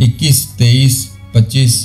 21، 23، 25،